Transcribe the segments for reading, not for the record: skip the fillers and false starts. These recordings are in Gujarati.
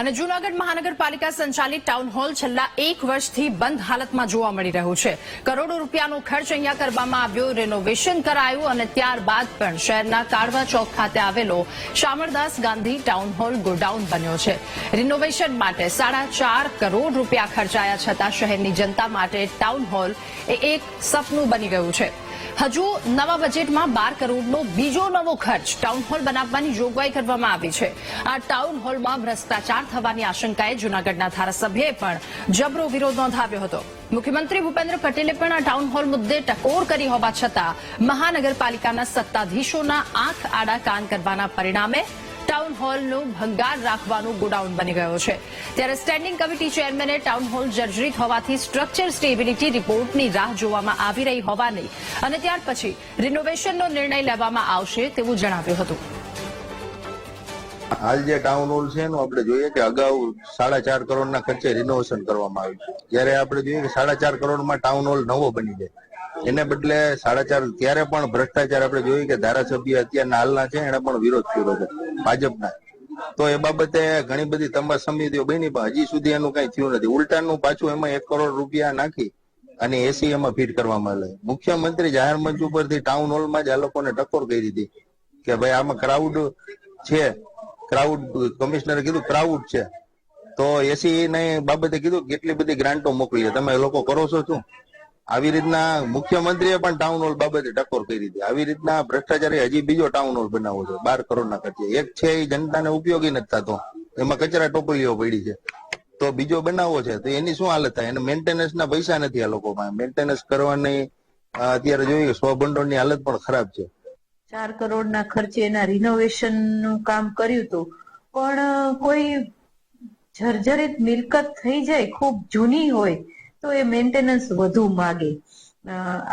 અને જૂનાગઢ મહાનગરપાલિકા સંચાલિત ટાઉન હોલ છેલ્લા 1 વર્ષથી બંધ હાલતમાં જોવા મળી રહ્યું છે। કરોડો રૂપિયાનો ખર્ચ અહીંયા કરવામાં આવ્યો, રેનોવેશન કરાયું અને ત્યારબાદ પણ શહેરના કાળવા ચોક ખાતે આવેલો Shamaldas Gandhi town hall godown બન્યો છે। રિનોવેશન માટે 4.5 કરોડ રૂપિયા ખર્ચાયા છતાં શહેરની જનતા માટે ટાઉન હોલ એક સપનું બની ગયું છે। હજુ નવા બજેટમાં 12 કરોડનો બીજો નવો ખર્ચ ટાઉન હોલ બનાવવાની જોગવાઈ કરવામાં આવી છે। આ ટાઉન હોલમાં ભ્રષ્ટાચાર થવાની આશંકાએ જૂનાગઢના ધારાસભ્યએ પણ જબરો વિરોધ નોંધાવ્યો હતો। મુખ્યમંત્રી ભૂપેન્દ્ર પટેલે પણ આ ટાઉન હોલ મુદ્દે ટકોર કરી હોવા છતાં મહાનગરપાલિકાના સત્તાધીશોના આંખ આડા કાન કરવાના પરિણામે ટાઉન હોલનું ભંગાર રાખવાનું ગોડાઉન બની ગયો છે। ત્યારે સ્ટેન્ડિંગ કમિટી ચેરમેને ટાઉન હોલ જર્જરિત હોવાથી સ્ટ્રક્ચર સ્ટેબિલિટી રિપોર્ટની રાહ જોવામાં આવી રહી હોવાની અને ત્યાર પછી રિનોવેશનનો નિર્ણય લેવામાં આવશે તેવું જણાવ્યું હતું। હાલ જે ટાઉન હોલ છે એનું આપણે જોઈએ કે અગાઉ 4.5 કરોડના ખર્ચે રિનોવેશન કરવામાં આવ્યું, જ્યારે આપણે જોઈએ કે 4.5 કરોડમાં ટાઉન હોલ નવો બની જાય, એને બદલે 4.5 ત્યારે પણ ભ્રષ્ટાચાર આપણે જોઈએ કે ધારાસભ્ય અત્યારના હાલના છે એને પણ વિરોધ કર્યો છે ભાજપના, તો એ બાબતે ઘણી બધી તમામ સમિતિઓ બની પણ હજી સુધી એનું કઈ થયું નથી। ઉલટાનું પાછું એમાં 1 કરોડ રૂપિયા નાખી અને એસી એમાં ફીટ કરવામાં આવે। મુખ્યમંત્રી જાહેર મંચ ઉપરથી ટાઉન હોલમાં જ આ લોકોને ટકોર કરી હતી કે ભાઈ આમાં ક્રાઉડ છે, ક્રાઉડ કમિશનરે કીધું ક્રાઉડ છે, તો એસી ને બાબતે કીધું કેટલી બધી ગ્રાન્ટો મોકલી છે, તમે લોકો કરો છો શું? આવી રીતના મુખ્યમંત્રીએ પણ ટાઉન હોલ બાબતે ટકોર કરી હતી। આવી રીતના ભ્રષ્ટાચારી હજી બીજો ટાઉન હોલ બનાવવો છે 12 કરોડના ખર્ચે। એક છે એ જનતાને ઉપયોગી નથી થતો, એમાં કચરા ટોપલીઓ પડી છે, તો બીજો બનાવવો છે તો એની શું હાલત થાય? એને મેન્ટેનન્સના પૈસા નથી આ લોકો પાસે, મેન્ટેનન્સ કરવાની અત્યારે જોઈએ સ્વભંડોળની હાલત પણ ખરાબ છે। 4 કરોડના ખર્ચે એના રિનોવેશન નું કામ કર્યું હતું, પણ કોઈ જર્જરિત મિલકત થઈ જાય, ખૂબ જૂની હોય તો એ મેન્ટેનન્સ વધુ માગે।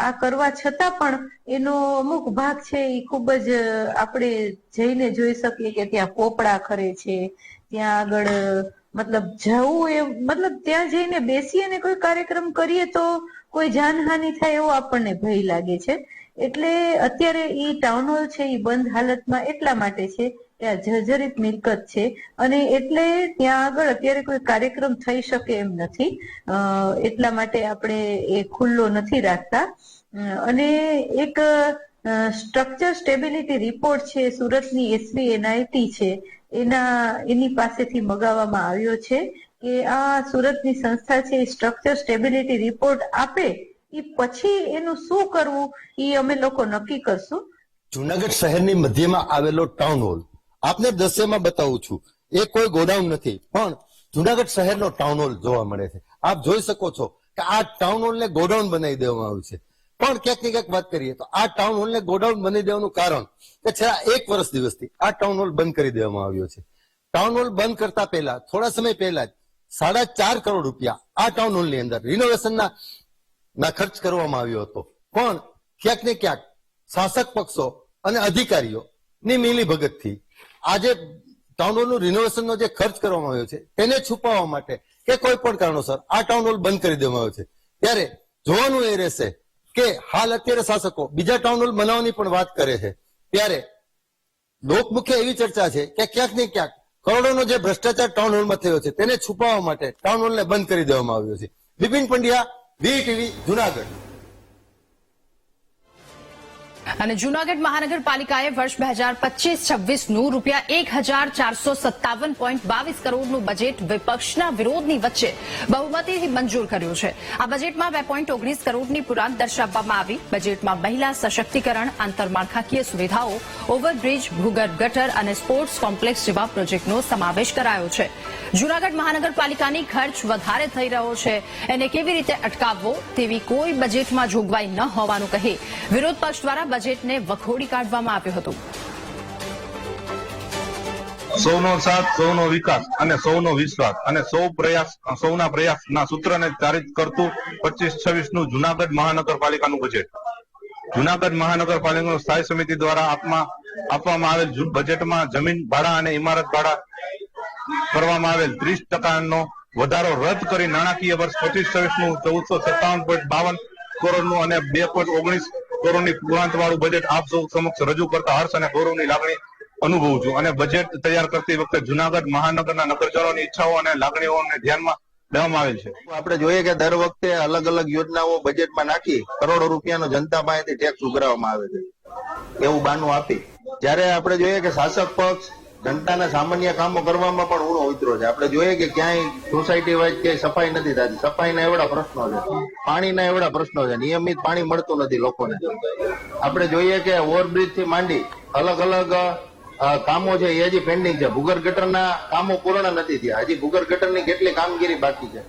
આ કરવા છતાં પણ એનો અમુક ભાગ છે એ ખૂબ જ આપણે જઈને જોઈ શકીએ કે ત્યાં પોપડા ખરે છે, ત્યાં આગળ મતલબ જવું એ મતલબ ત્યાં જઈને બેસી અને કોઈ કાર્યક્રમ કરીએ તો કોઈ જાનહાનિ થાય એવો આપણને ભય લાગે છે। એટલે અત્યારે એ ટાઉન હોલ છે એ બંધ હાલતમાં એટલા માટે છે કે આ જર્જરિત મિલકત છે અને એટલે ત્યાં આગળ અત્યારે કોઈ કાર્યક્રમ થઈ શકે એમ નથી, એટલા માટે આપણે એ ખુલ્લો નથી રાખતા। અને એક સ્ટ્રક્ચર સ્ટેબિલિટી રિપોર્ટ છે સુરતની SVNIT છે એની પાસેથી મગાવવામાં આવ્યો છે કે આ સુરતની સંસ્થા છે સ્ટ્રક્ચર સ્ટેબિલિટી રિપોર્ટ આપે એ પછી એનું શું કરવું એ અમે લોકો નક્કી કરશું। જૂનાગઢ શહેરની મધ્યમાં આવેલો ટાઉન હોલ આપને દ્રશ્યમાં બતાવું છું, એ કોઈ ગોડાઉન નથી પણ જૂનાગઢ શહેરનો ટાઉન હોલ જોવા મળે છે। આપ જોઈ શકો છો કે આ ટાઉન હોલને ગોડાઉન બનાવી દેવામાં આવ્યું છે, પણ ક્યાંક ને ક્યાંક વાત કરીએ તો આ ટાઉન હોલને ગોડાઉન બનાવી દેવાનું કારણ કે છેલ્લા 1 વર્ષ દિવસથી આ ટાઉન હોલ બંધ કરી દેવામાં આવ્યો છે। ટાઉન હોલ બંધ કરતા પહેલા થોડા સમય પહેલા જ 4.5 કરોડ રૂપિયા આ ટાઉન હોલની અંદર રિનોવેશનના ખર્ચ કરવામાં આવ્યો હતો, પણ ક્યાંક ને ક્યાંક શાસક પક્ષો અને અધિકારીઓની મિલીભગતથી આજે ટાઉન હોલનું રિનોવેશનનો જે ખર્ચ કરવામાં આવ્યો છે તેને છુપાવવા માટે કે કોઈ પણ કારણોસર આ ટાઉન હોલ બંધ કરી દેવામાં આવ્યો છે। ત્યારે જોવાનું એ રહેશે કે હાલ અત્યારે શાસકો બીજા ટાઉન હોલ બનાવવાની પણ વાત કરે છે, ત્યારે લોકમુખે એવી ચર્ચા છે કે ક્યાંક ને ક્યાંક કરોડોનો જે ભ્રષ્ટાચાર ટાઉન હોલમાં થયો છે તેને છુપાવવા માટે ટાઉન હોલને બંધ કરી દેવામાં આવ્યો છે। બિપિન પંડ્યા, VTV, જૂનાગઢ। અને જૂનાગઢ મહાનગરપાલિકાએ વર્ષ 2025-26નું ₹1457.22 કરોડનું બજેટ વિપક્ષના વિરોધની વચ્ચે બહુમતીથી મંજૂર કર્યું છે। આ બજેટમાં 2.19 કરોડની પુરાંત દર્શાવવામાં આવી। બજેટમાં મહિલા સશક્તિકરણ, આંતરમાળખાકીય સુવિધાઓ, ઓવરબ્રિજ, ભૂગર્ભ ગટર અને સ્પોર્ટ્સ કોમ્પ્લેક્સ જેવા પ્રોજેક્ટનો સમાવેશ કરાયો છે। જૂનાગઢ મહાનગરપાલિકાની ખર્ચ વધારે થઈ રહ્યો છે, એને કેવી રીતે અટકાવવો તેવી કોઈ બજેટમાં જોગવાઈ ન હોવાનું કહી વિરોધ પક્ષ દ્વારા બજેટને વખોડી કાઢવામાં આવ્યું હતું। સૌનો સાથ, સૌનો વિકાસ અને સૌનો વિશ્વાસ અને સૌના પ્રયાસના સૂત્રને ચારિત કરતું 25-26નું જૂનાગઢ મહાનગરપાલિકાનું બજેટ। જૂનાગઢ મહાનગરપાલિકાની સ્થાયી સમિતિ દ્વારા આપવામાં આવેલ બજેટમાં જમીન ભાડા અને ઇમારત ભાડા કરવામાં આવેલ 30% વધારો રદ કરી નાણાકીય વર્ષ 25-26નું 1457.52 કરોડનું અને 2.19 કરોડની પુરાંત વાળું બજેટ આપ સૌ સમક્ષ રજૂ કરતા હર્ષ અને ગૌરવની લાગણી અનુભવું છું અને બજેટ તૈયાર કરતી વખતે જુનાગઢ મહાનગરના નગરજનોની ઈચ્છાઓ અને લાગણીઓને ધ્યાનમાં લેવામાં આવેલ છે. આપણે જોઈએ કે દર વખતે અલગ અલગ યોજનાઓ બજેટમાં નાખી કરોડો રૂપિયાનો જનતા પાસેથી ટેક્સ ઉઘરાવવામાં આવે છે એવું બાનું આપી. જ્યારે આપણે જોઈએ કે શાસક પક્ષ જનતાના સામાન્ય કામો કરવામાં પણ ઊણો ઉતરો છે. આપણે જોઈએ કે ક્યાંય સોસાયટી વાઇઝ ક્યાંય સફાઈ નથી થતી. સફાઈના એવડા પ્રશ્નો છે, પાણીના એવડા પ્રશ્નો છે, નિયમિત પાણી મળતું નથી લોકોને. આપણે જોઈએ કે ઓવરબ્રિજ થી માંડી અલગ અલગ કામો છે એ હજી પેન્ડિંગ છે. ભૂગર્ભ ગટરના કામો પૂર્ણ નથી થયા. હજી ભૂગર્ભ ગટરની કેટલી કામગીરી બાકી છે.